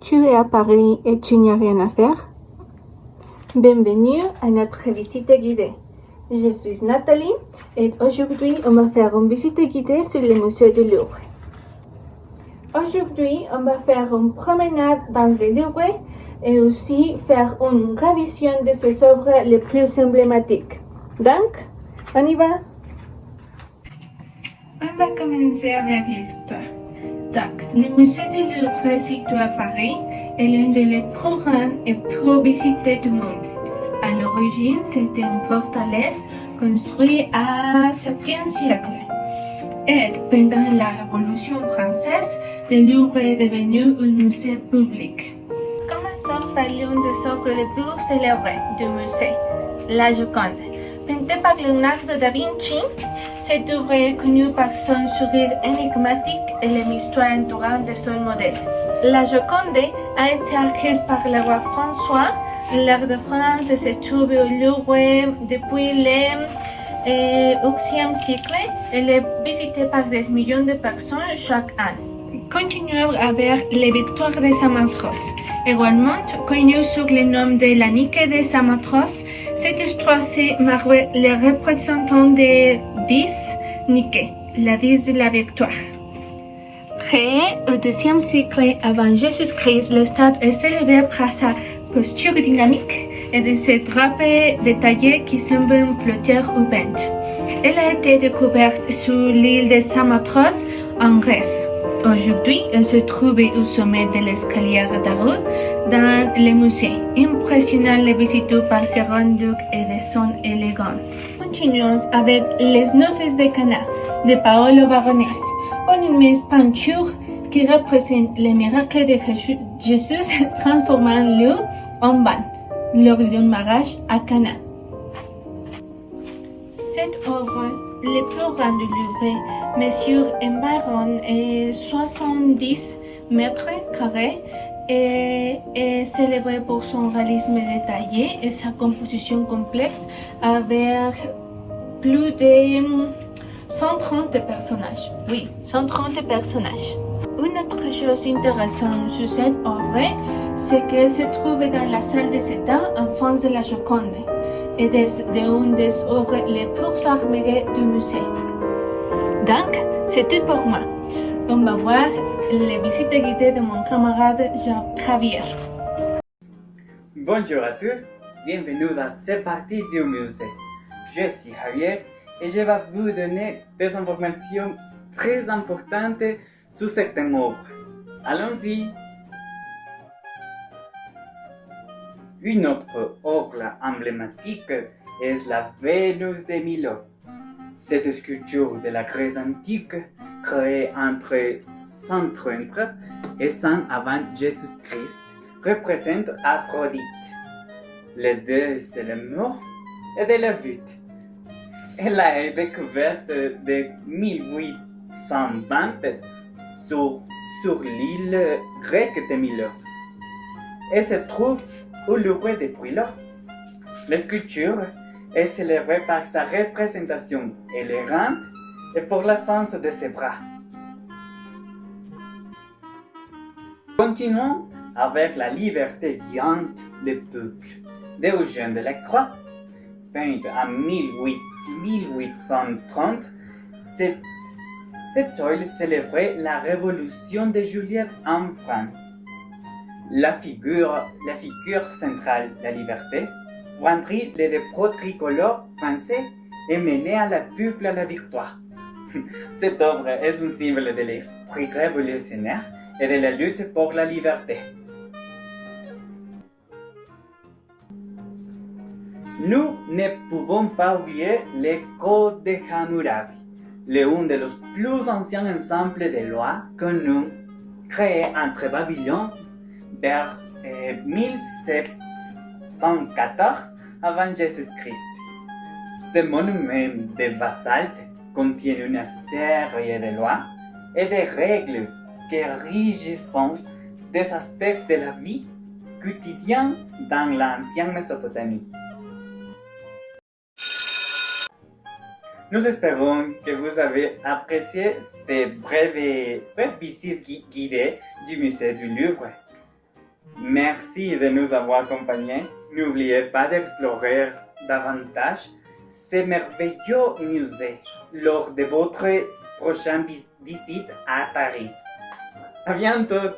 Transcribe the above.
Tu es à Paris et tu n'y as rien à faire? Bienvenue à notre visite guidée. Je suis Nathalie et aujourd'hui on va faire une visite guidée sur le musée du Louvre. Aujourd'hui, on va faire une promenade dans le Louvre et aussi faire une révision de ses œuvres les plus emblématiques. Donc, on y va! On va commencer avec l'histoire. Donc, le musée du Louvre situé à Paris est l'un des plus grands et plus visités du monde. À l'origine, c'était une forteresse construite au 7e siècle. Et pendant la Révolution française, le Louvre est devenu un musée public. Commençons par l'une des œuvres les plus célèbres du musée, la Joconde. Peintée par Leonardo da Vinci, cette œuvre est connue par son sourire énigmatique et les mystères entourant de son modèle. La Joconde a été acquise par le roi François. L'art de France se trouve au Louvre depuis le 8e siècle. Elle est visitée par des millions de personnes chaque année. Continuons avec les victoires de Saint-Matros. Également connue sous le nom de la Nike de Saint-Matros, cette histoire se marque les représentants de 10 Nike, la 10 de la victoire. Créé au IIe siècle avant Jésus-Christ, le stade est célébré par sa posture dynamique et de ses drapés détaillés qui semblent flotter au vent. Elle a été découverte sur l'île de Saint-Matros en Grèce. Aujourd'hui, elle se trouve au sommet de l'escalier d'Arus dans le musée, impressionnant les visiteurs par ses rondes et de son élégance. Continuons avec Les Noces de Cana de Paolo Veronese, une immense peinture qui représente le miracle de Jésus transformant l'eau en vin lors d'un mariage à Cana. Cette œuvre, le plus grand du Louvre, mesure environ 70 mètres carrés et est célébrée pour son réalisme détaillé et sa composition complexe avec plus de 130 personnages. Oui, 130 personnages. Une autre chose intéressante sur cette œuvre, c'est qu'elle se trouve dans la salle des états en face de la Joconde et d'une des œuvres les plus admirées du musée. Donc, c'est tout pour moi. On va voir les visites guidées de mon camarade Javier. Bonjour à tous, bienvenue dans cette partie du musée. Je suis Javier et je vais vous donner des informations très importantes sur certaines œuvres. Allons-y! Une autre œuvre emblématique est la Vénus de Milo. Cette sculpture de la Grèce antique, créée entre 130 et 100 avant Jésus-Christ, représente Aphrodite, la déesse de l'amour et de la vie. Elle a été découverte de 1820 sur l'île grecque de Milo et se trouve au Louvre depuis lors. La sculpture est célébrée par sa représentation élégante et pour l'essence de ses bras. Continuons avec la liberté qui hante le peuple d'Eugène Delacroix, peinte en 1830. Cette toile célébrait la révolution de Juillet en France. La figure centrale, la liberté, vendrit les drapeaux tricolores français et menait à la peuple à la victoire. Cette œuvre est un symbole de l'esprit révolutionnaire et de la lutte pour la liberté. Nous ne pouvons pas oublier le Code de Hammurabi, l'un des plus anciens ensembles de lois connus, créé entre Babylone vers 1714 avant Jésus-Christ. Ce monument de basalte contient une série de lois et de règles qui régissent des aspects de la vie quotidienne dans l'ancienne Mésopotamie. Nous espérons que vous avez apprécié cette brève visite guidée du musée du Louvre. Merci de nous avoir accompagnés. N'oubliez pas d'explorer davantage ces merveilleux musées lors de votre prochaine visite à Paris. À bientôt!